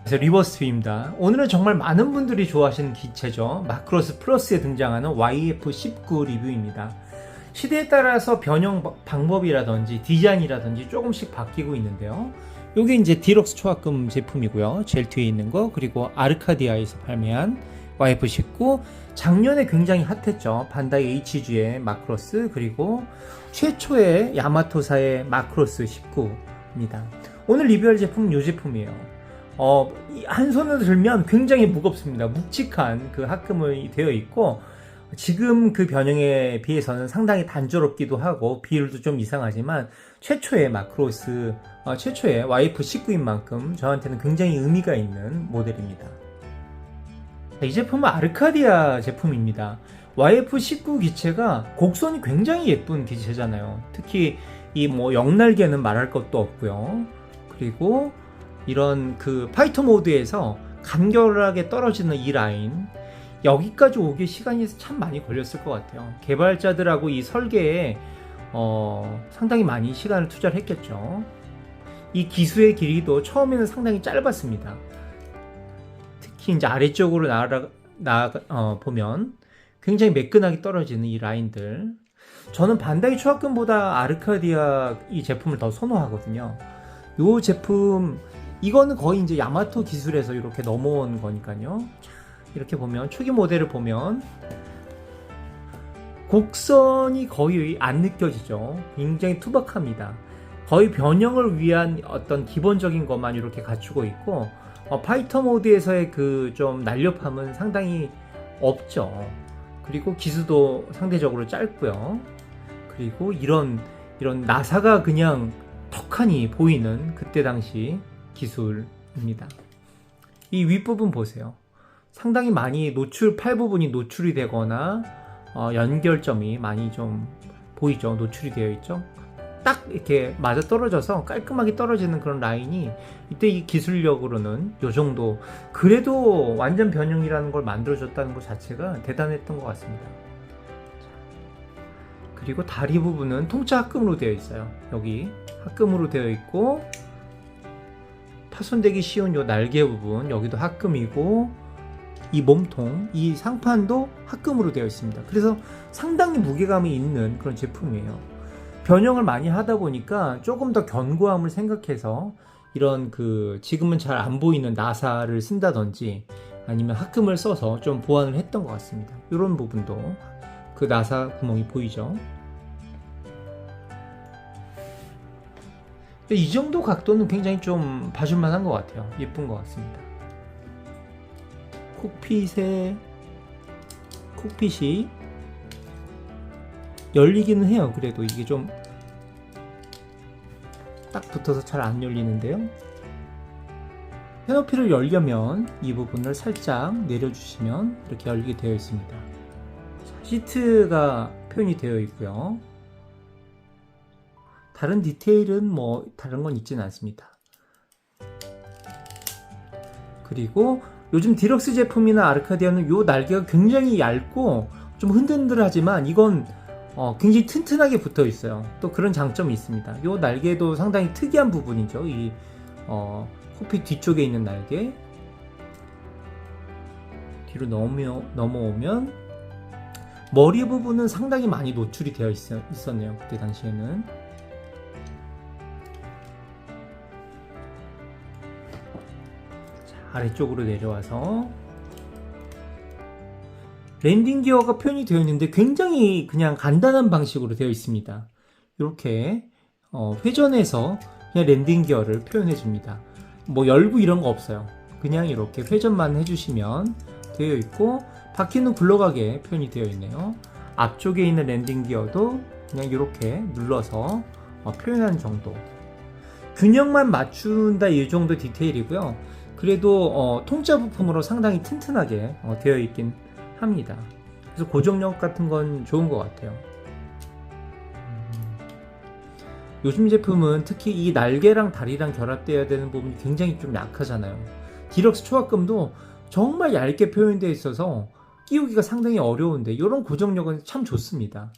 그래서 리버스입니다. 오늘은 정말 많은 분들이 좋아하시는 기체죠. 마크로스 플러스에 등장하는 YF19 리뷰입니다. 시대에 따라서 변형 방법이라든지 디자인이라든지 조금씩 바뀌고 있는데요. 이게 이제 디럭스 초합금 제품이고요. 제일 뒤에 있는 거, 그리고 아르카디아에서 발매한 YF19. 작년에 굉장히 핫했죠. 반다이 HG의 마크로스, 그리고 최초의 야마토사의 마크로스 19입니다. 오늘 리뷰할 제품은 이 제품이에요. 한 손으로 들면 굉장히 무겁습니다. 묵직한 그 합금이 되어 있고, 지금 그 변형에 비해서는 상당히 단조롭기도 하고 비율도 좀 이상하지만 최초의 마크로스, 최초의 YF19인 만큼 저한테는 굉장히 의미가 있는 모델입니다. 이 제품은 아르카디아 제품입니다. YF19 기체가 곡선이 굉장히 예쁜 기체잖아요. 특히 이 영날개는 말할 것도 없고요. 그리고 이런 그 파이터 모드에서 간결하게 떨어지는 이 라인, 여기까지 오기에 시간이 참 많이 걸렸을 것 같아요. 개발자들하고 이 설계에 상당히 많이 시간을 투자를 했겠죠. 이 기수의 길이도 처음에는 상당히 짧았습니다. 특히 이제 아래쪽으로 보면 굉장히 매끈하게 떨어지는 이 라인들. 저는 반다이 초합금보다 아르카디아 이 제품을 더 선호하거든요. 이 제품, 이거는 거의 이제 야마토 기술에서 이렇게 넘어온 거니까요. 이렇게 보면 초기 모델을 보면 곡선이 거의 안 느껴지죠. 굉장히 투박합니다. 거의 변형을 위한 어떤 기본적인 것만 이렇게 갖추고 있고, 파이터 모드에서의 그 좀 날렵함은 상당히 없죠. 그리고 기수도 상대적으로 짧고요. 그리고 이런 나사가 그냥 턱하니 보이는 그때 당시 기술입니다. 이 윗부분 보세요. 상당히 많이 팔 부분이 노출이 되거나 연결점이 많이 좀 보이죠. 노출이 되어 있죠. 딱 이렇게 맞아 떨어져서 깔끔하게 떨어지는 그런 라인이, 이때 이 기술력으로는 요 정도, 그래도 완전 변형이라는 걸 만들어줬다는 것 자체가 대단했던 것 같습니다. 그리고 다리 부분은 통짜 합금으로 되어 있어요. 여기 합금으로 되어 있고, 파손되기 쉬운 요 날개 부분, 여기도 합금이고, 이 몸통, 이 상판도 합금으로 되어 있습니다. 그래서 상당히 무게감이 있는 그런 제품이에요. 변형을 많이 하다 보니까 조금 더 견고함을 생각해서 이런 지금은 잘 안 보이는 나사를 쓴다든지 아니면 합금을 써서 좀 보완을 했던 것 같습니다. 이런 부분도 그 나사 구멍이 보이죠. 이 정도 각도는 굉장히 좀 봐줄만한 것 같아요. 예쁜 것 같습니다. 콕핏이 열리기는 해요. 그래도 이게 좀 딱 붙어서 잘 안 열리는데요. 캐노피를 열려면 이 부분을 살짝 내려주시면 이렇게 열리게 되어 있습니다. 시트가 표현이 되어 있고요. 다른 디테일은 다른 건 있지는 않습니다. 그리고 요즘 디럭스 제품이나 아르카디아는 요 날개가 굉장히 얇고 좀 흔들흔들하지만 이건 굉장히 튼튼하게 붙어 있어요. 또 그런 장점이 있습니다. 요 날개도 상당히 특이한 부분이죠. 이 코핏 뒤쪽에 있는 날개. 뒤로 넘어오면 머리 부분은 상당히 많이 노출이 되어 있었네요. 그때 당시에는. 자, 아래쪽으로 내려와서 랜딩 기어가 표현이 되어 있는데 굉장히 그냥 간단한 방식으로 되어 있습니다. 이렇게 회전해서 그냥 랜딩 기어를 표현해 줍니다. 열고 이런 거 없어요. 그냥 이렇게 회전만 해주시면 되어 있고, 바퀴는 굴러가게 표현이 되어 있네요. 앞쪽에 있는 랜딩 기어도 그냥 이렇게 눌러서 표현하는 정도. 균형만 맞춘다, 이 정도 디테일이고요. 그래도 통짜 부품으로 상당히 튼튼하게 되어 있긴 합니다. 그래서 고정력 같은 건 좋은 것 같아요. 요즘 제품은 특히 이 날개랑 다리랑 결합되어야 되는 부분이 굉장히 좀 약하잖아요. 디럭스 초합금도 정말 얇게 표현되어 있어서 끼우기가 상당히 어려운데 이런 고정력은 참 좋습니다.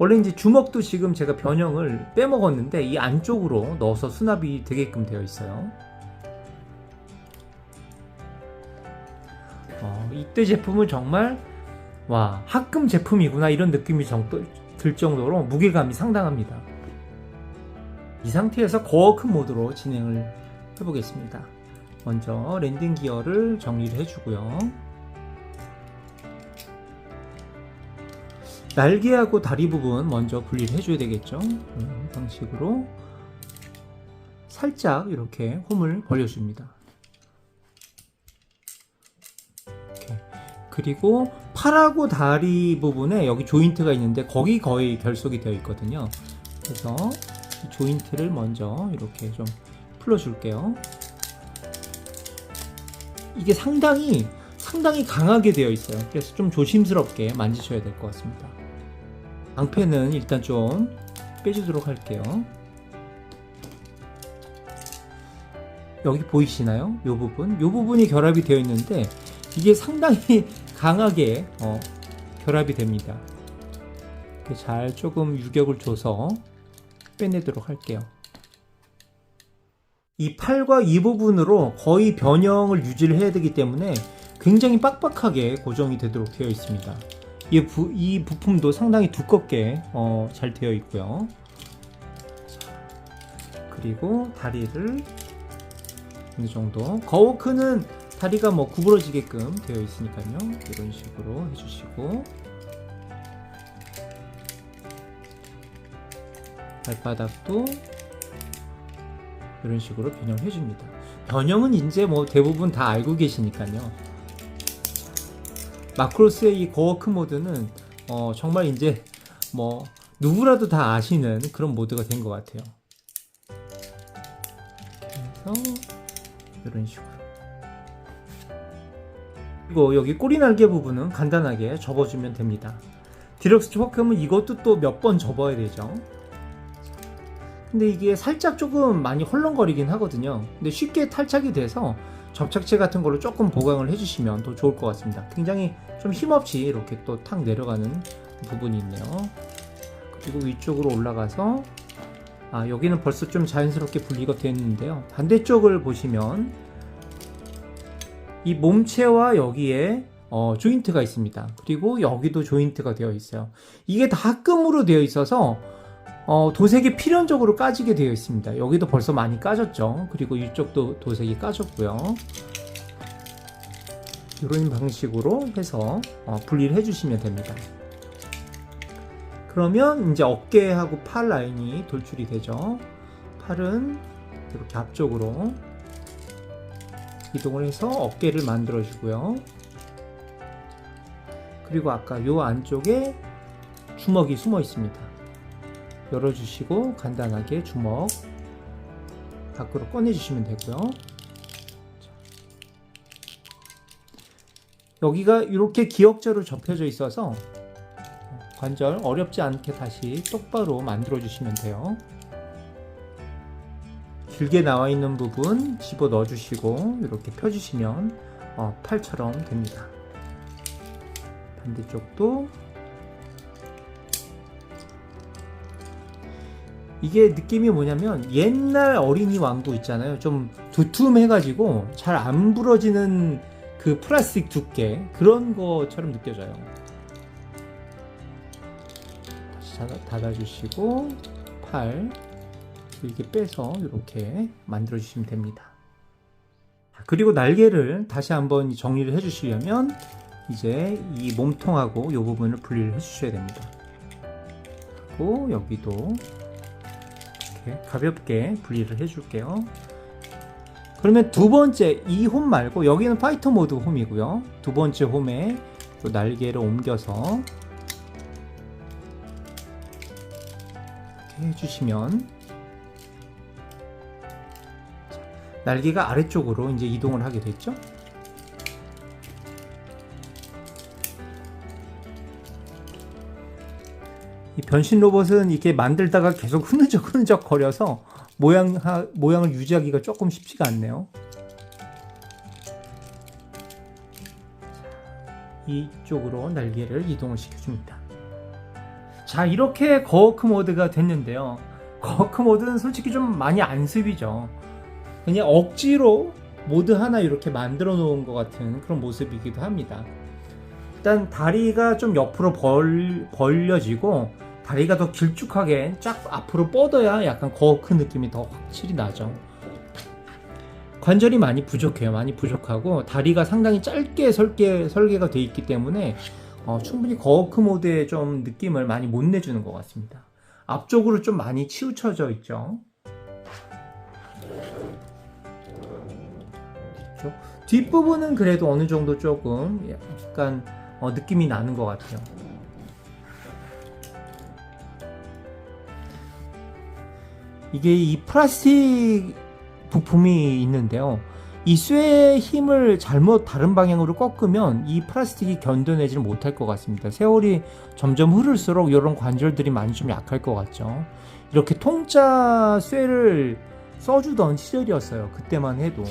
원래 이제 주먹도 지금 제가 변형을 빼먹었는데 이 안쪽으로 넣어서 수납이 되게끔 되어 있어요. 이때 제품은 정말 와, 합금 제품이구나 이런 느낌이 들 정도로 무게감이 상당합니다. 이 상태에서 거워크 모드로 진행을 해보겠습니다. 먼저 랜딩 기어를 정리를 해주고요. 날개하고 다리 부분 먼저 분리를 해줘야 되겠죠. 이런 방식으로 살짝 이렇게 홈을 벌려줍니다. 이렇게. 그리고 팔하고 다리 부분에 여기 조인트가 있는데 거기 거의 결속이 되어 있거든요. 그래서 이 조인트를 먼저 이렇게 좀 풀어줄게요. 이게 상당히 강하게 되어 있어요. 그래서 좀 조심스럽게 만지셔야 될 것 같습니다. 방패는 일단 좀 빼주도록 할게요. 여기 보이시나요? 이 부분이 결합이 되어 있는데 이게 상당히 강하게 결합이 됩니다. 잘 조금 유격을 줘서 빼내도록 할게요. 이 팔과 이 부분으로 거의 변형을 유지를 해야 되기 때문에 굉장히 빡빡하게 고정이 되도록 되어 있습니다. 이 부품도 상당히 두껍게 잘 되어 있고요. 그리고 다리를 어느 정도, 거워크는 다리가 뭐 구부러지게끔 되어 있으니까요. 이런 식으로 해주시고, 발바닥도 이런 식으로 변형을 해줍니다. 변형은 이제 뭐 대부분 다 알고 계시니까요. 마크로스의 이 거워크 모드는 정말 이제 뭐 누구라도 다 아시는 그런 모드가 된 것 같아요. 그래서 이런 식으로. 그리고 여기 꼬리 날개 부분은 간단하게 접어주면 됩니다. 디럭스 초크하면 이것도 또 몇 번 접어야 되죠. 근데 이게 살짝 조금 많이 헐렁거리긴 하거든요. 근데 쉽게 탈착이 돼서 접착제 같은 걸로 조금 보강을 해주시면 더 좋을 것 같습니다. 굉장히 좀 힘없이 이렇게 또 탁 내려가는 부분이 있네요. 그리고 위쪽으로 올라가서 여기는 벌써 좀 자연스럽게 분리가 됐는데요. 반대쪽을 보시면 이 몸체와 여기에 조인트가 있습니다. 그리고 여기도 조인트가 되어 있어요. 이게 다 합금으로 되어 있어서 도색이 필연적으로 까지게 되어 있습니다. 여기도 벌써 많이 까졌죠. 그리고 이쪽도 도색이 까졌고요. 이런 방식으로 해서 분리를 해주시면 됩니다. 그러면 이제 어깨하고 팔 라인이 돌출이 되죠. 팔은 이렇게 앞쪽으로 이동을 해서 어깨를 만들어 주고요. 그리고 아까 요 안쪽에 주먹이 숨어 있습니다. 열어주시고 간단하게 주먹 밖으로 꺼내주시면 되고요. 여기가 이렇게 기역자로 접혀져 있어서 관절 어렵지 않게 다시 똑바로 만들어 주시면 돼요. 길게 나와 있는 부분 집어 넣어 주시고 이렇게 펴주시면 팔처럼 됩니다. 반대쪽도 이게 느낌이 뭐냐면 옛날 어린이 왕구 있잖아요. 좀 두툼해가지고 잘 안 부러지는 그 플라스틱 두께, 그런 것처럼 느껴져요. 다시 닫아주시고 팔 이렇게 빼서 이렇게 만들어 주시면 됩니다. 그리고 날개를 다시 한번 정리를 해 주시려면 이제 이 몸통하고 이 부분을 분리를 해 주셔야 됩니다. 그리고 여기도 이렇게 가볍게 분리를 해 줄게요. 그러면 두 번째 이 홈 말고 여기는 파이터 모드 홈이고요. 두 번째 홈에 또 날개를 옮겨서 이렇게 해주시면 날개가 아래쪽으로 이제 이동을 하게 됐죠. 이 변신 로봇은 이렇게 만들다가 계속 흐느적 거려서 모양을 유지하기가 조금 쉽지가 않네요. 이쪽으로 날개를 이동을 시켜줍니다. 자, 이렇게 거워크 모드가 됐는데요. 거워크 모드는 솔직히 좀 많이 안습이죠. 그냥 억지로 모드 하나 이렇게 만들어 놓은 것 같은 그런 모습이기도 합니다. 일단 다리가 좀 옆으로 벌려지고 다리가 더 길쭉하게 쫙 앞으로 뻗어야 약간 거워크 느낌이 더 확실히 나죠. 관절이 많이 부족해요. 많이 부족하고 다리가 상당히 짧게 설계가 되어 있기 때문에 충분히 거워크 모드의 좀 느낌을 많이 못 내주는 것 같습니다. 앞쪽으로 좀 많이 치우쳐져 있죠. 뒷부분은 그래도 어느 정도 조금 약간 느낌이 나는 것 같아요. 이게 이 플라스틱 부품이 있는데요. 이 쇠의 힘을 잘못 다른 방향으로 꺾으면 이 플라스틱이 견뎌내지를 못할 것 같습니다. 세월이 점점 흐를수록 이런 관절들이 많이 좀 약할 것 같죠. 이렇게 통짜 쇠를 써주던 시절이었어요. 그때만 해도.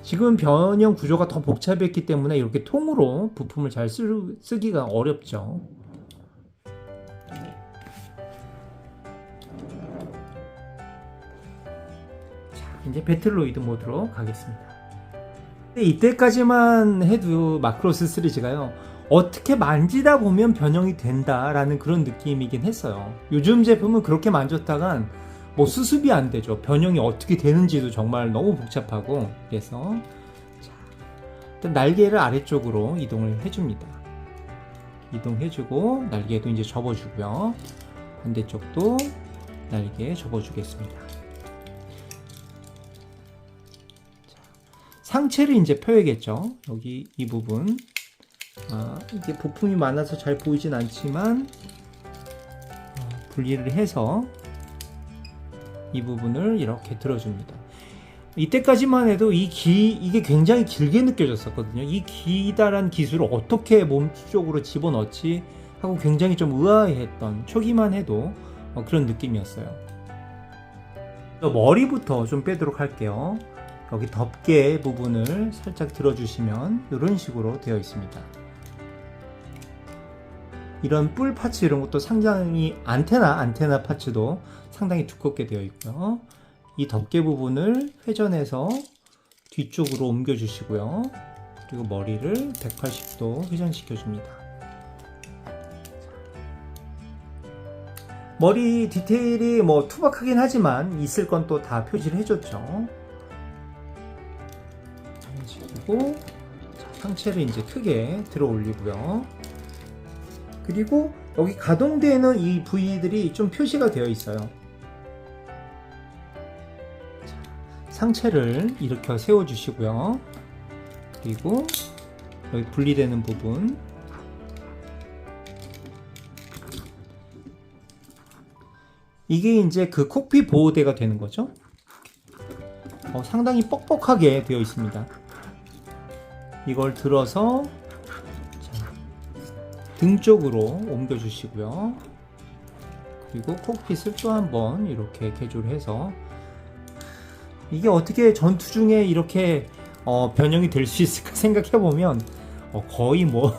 지금 변형 구조가 더 복잡했기 때문에 이렇게 통으로 부품을 잘 쓰기가 어렵죠. 이제 배틀로이드 모드로 가겠습니다. 이때까지만 해도 마크로스 시리즈가요, 어떻게 만지다 보면 변형이 된다라는 그런 느낌이긴 했어요. 요즘 제품은 그렇게 만졌다간 뭐 수습이 안 되죠. 변형이 어떻게 되는지도 정말 너무 복잡하고. 그래서 자, 일단 날개를 아래쪽으로 이동을 해줍니다. 이동해주고 날개도 이제 접어주고요. 반대쪽도 날개 접어주겠습니다. 상체를 이제 펴야겠죠. 여기 이 부분. 이게 부품이 많아서 잘 보이진 않지만 분리를 해서 이 부분을 이렇게 들어줍니다. 이때까지만 해도 이게 굉장히 길게 느껴졌었거든요. 이 기다란 기술을 어떻게 몸 쪽으로 집어넣지 하고 굉장히 좀 의아해했던, 초기만 해도 그런 느낌이었어요. 머리부터 좀 빼도록 할게요. 여기 덮개 부분을 살짝 들어주시면 이런 식으로 되어 있습니다. 이런 뿔 파츠 이런 것도 상당히 안테나 파츠도 상당히 두껍게 되어 있고요. 이 덮개 부분을 회전해서 뒤쪽으로 옮겨 주시고요. 그리고 머리를 180도 회전시켜 줍니다. 머리 디테일이 뭐 투박하긴 하지만 있을 건 또 다 표시를 해줬죠. 그리고 상체를 이제 크게 들어 올리고요. 그리고 여기 가동되는 이 부위들이 좀 표시가 되어 있어요. 상체를 일으켜 세워 주시고요. 그리고 여기 분리되는 부분, 이게 이제 그 콕핏 보호대가 되는 거죠. 상당히 뻑뻑하게 되어 있습니다. 이걸 들어서 등 쪽으로 옮겨 주시고요. 그리고 콕핏을 또 한번 이렇게 개조를 해서, 이게 어떻게 전투 중에 이렇게 변형이 될 수 있을까 생각해보면 거의 뭐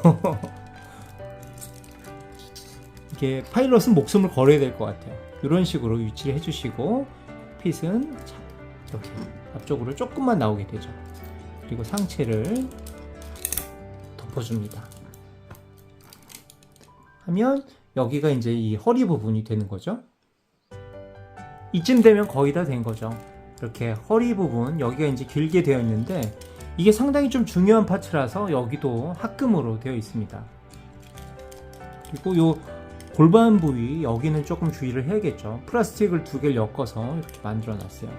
이게 파일럿은 목숨을 걸어야 될 것 같아요. 이런 식으로 위치를 해주시고, 핏은 이렇게 앞쪽으로 조금만 나오게 되죠. 그리고 상체를 덮어줍니다. 하면 여기가 이제 이 허리 부분이 되는 거죠. 이쯤 되면 거의 다 된 거죠. 이렇게 허리 부분, 여기가 이제 길게 되어 있는데 이게 상당히 좀 중요한 파츠라서 여기도 합금으로 되어 있습니다. 그리고 요 골반 부위, 여기는 조금 주의를 해야겠죠. 플라스틱을 2개를 엮어서 이렇게 만들어 놨어요.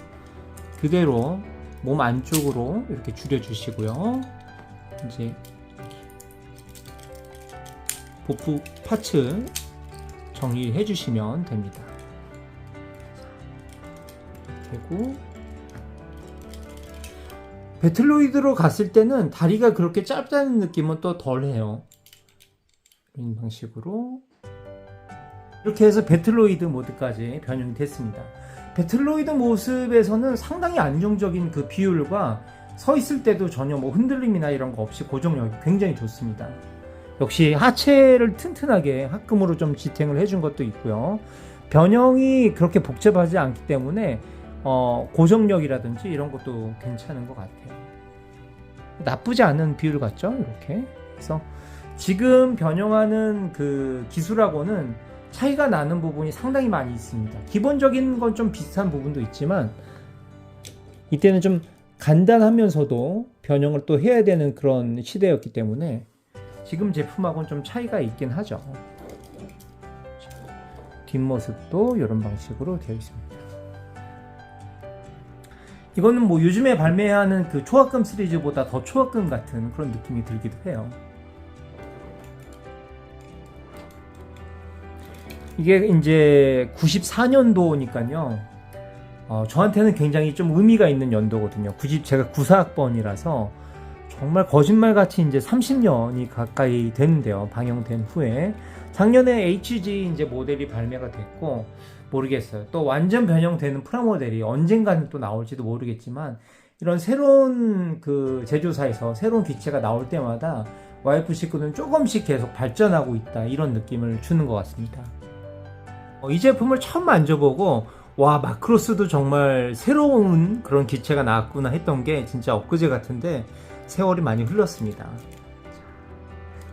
그대로 몸 안쪽으로 이렇게 줄여 주시고요. 이제 보프 파츠 정리해 주시면 됩니다. 되고, 배틀로이드로 갔을 때는 다리가 그렇게 짧다는 느낌은 또 덜해요. 이런 방식으로 이렇게 해서 배틀로이드 모드까지 변형이 됐습니다. 배틀로이드 모습에서는 상당히 안정적인 그 비율과 서 있을 때도 전혀 뭐 흔들림이나 이런 거 없이 고정력이 굉장히 좋습니다. 역시 하체를 튼튼하게 합금으로 좀 지탱을 해준 것도 있고요. 변형이 그렇게 복잡하지 않기 때문에 고정력이라든지 이런 것도 괜찮은 것 같아요. 나쁘지 않은 비율 같죠? 이렇게. 그래서 지금 변형하는 그 기술하고는 차이가 나는 부분이 상당히 많이 있습니다. 기본적인 건 좀 비슷한 부분도 있지만 이때는 좀 간단하면서도 변형을 또 해야 되는 그런 시대였기 때문에 지금 제품하고는 좀 차이가 있긴 하죠. 뒷모습도 이런 방식으로 되어 있습니다. 이거는 뭐 요즘에 발매하는 그 초합금 시리즈보다 더 초합금 같은 그런 느낌이 들기도 해요. 이게 이제 94년도니까요. 저한테는 굉장히 좀 의미가 있는 연도거든요. 제가 94학번이라서 정말 거짓말같이 이제 30년이 가까이 되는데요. 방영된 후에. 작년에 HG 이제 모델이 발매가 됐고, 모르겠어요. 또 완전 변형되는 프라모델이 언젠가는 또 나올지도 모르겠지만, 이런 새로운 그 제조사에서 새로운 기체가 나올 때마다 YF19는 조금씩 계속 발전하고 있다. 이런 느낌을 주는 것 같습니다. 이 제품을 처음 만져보고, 와, 마크로스도 정말 새로운 그런 기체가 나왔구나 했던 게 진짜 엊그제 같은데, 세월이 많이 흘렀습니다.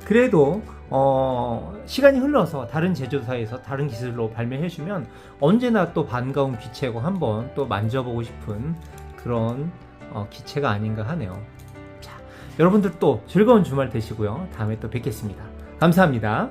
그래도 시간이 흘러서 다른 제조사에서 다른 기술로 발매해주면 언제나 또 반가운 기체고 한번 또 만져보고 싶은 그런 기체가 아닌가 하네요. 자, 여러분들 또 즐거운 주말 되시고요. 다음에 또 뵙겠습니다. 감사합니다.